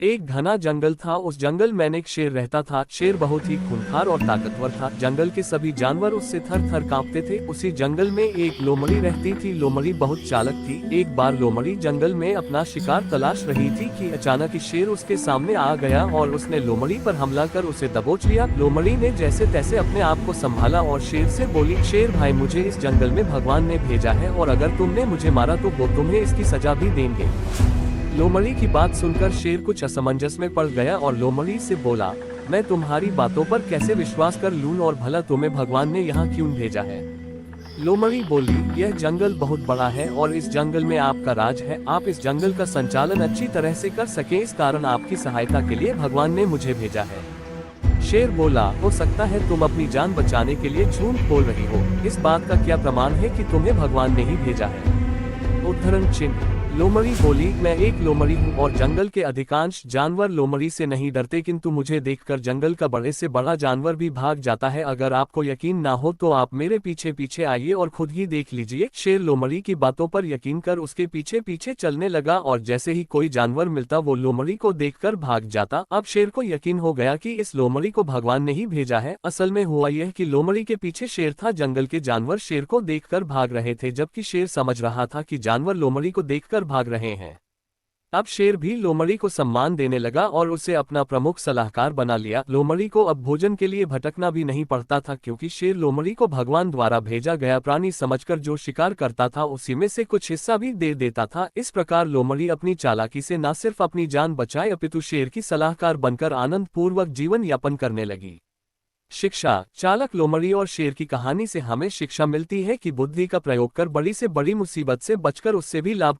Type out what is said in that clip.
एक घना जंगल था। उस जंगल में एक शेर रहता था। शेर बहुत ही खूंखार और ताकतवर था। जंगल के सभी जानवर उससे थर थर कांपते थे। उसी जंगल में एक लोमड़ी रहती थी। लोमड़ी बहुत चालाक थी। एक बार लोमड़ी जंगल में अपना शिकार तलाश रही थी कि अचानक ही शेर उसके सामने आ गया और उसने लोमड़ी पर हमला कर उसे दबोच लिया। लोमड़ी ने जैसे तैसे अपने आप को संभाला और शेर से बोली, शेर भाई, मुझे इस जंगल में भगवान ने भेजा है और अगर तुमने मुझे मारा तो वो तुम्हें इसकी सजा भी देंगे। लोमड़ी की बात सुनकर शेर कुछ असमंजस में पड़ गया और लोमड़ी से बोला, मैं तुम्हारी बातों पर कैसे विश्वास कर लूं और भला तुम्हें भगवान ने यहाँ क्यों भेजा है। लोमड़ी बोली, यह जंगल बहुत बड़ा है और इस जंगल में आपका राज है। आप इस जंगल का संचालन अच्छी तरह से कर सके, इस कारण आपकी सहायता के लिए भगवान ने मुझे भेजा है। शेर बोला, हो सकता है तुम अपनी जान बचाने के लिए झूठ बोल रही हो। इस बात का क्या प्रमाण है कि तुम्हें भगवान ने ही भेजा है। उद्धरण चिन्ह। लोमड़ी बोली, मैं एक लोमड़ी हूँ और जंगल के अधिकांश जानवर लोमड़ी से नहीं डरते, किंतु मुझे देखकर जंगल का बड़े से बड़ा जानवर भी भाग जाता है। अगर आपको यकीन ना हो तो आप मेरे पीछे पीछे आइए और खुद ही देख लीजिए। शेर लोमड़ी की बातों पर यकीन कर उसके पीछे पीछे चलने लगा और जैसे ही कोई जानवर मिलता वो लोमड़ी को देखकर भाग जाता। अब शेर को यकीन हो गया कि इस लोमड़ी को भगवान ने ही भेजा है। असल में हुआ यह कि लोमड़ी के पीछे शेर था। जंगल के जानवर शेर को देखकर भाग रहे थे, जबकि शेर समझ रहा था कि जानवर लोमड़ी को देखकर भाग रहे हैं। अब शेर भी लोमड़ी को सम्मान देने लगा और उसे अपना प्रमुख सलाहकार बना लिया। लोमड़ी को अब भोजन के लिए भटकना भी नहीं पड़ता था, क्योंकि शेर लोमड़ी को भगवान द्वारा भेजा गया प्राणी समझकर जो शिकार करता था उसी में से कुछ हिस्सा भी दे देता था। इस प्रकार लोमड़ी अपनी चालाकी से न सिर्फ अपनी जान बचाए अपितु शेर की सलाहकार बनकर आनंद पूर्वक जीवन यापन करने लगी। शिक्षा। चालाक लोमड़ी और शेर की कहानी से हमें शिक्षा मिलती है कि बुद्धि का प्रयोग कर बड़ी से बड़ी मुसीबत से बचकर उससे भी लाभ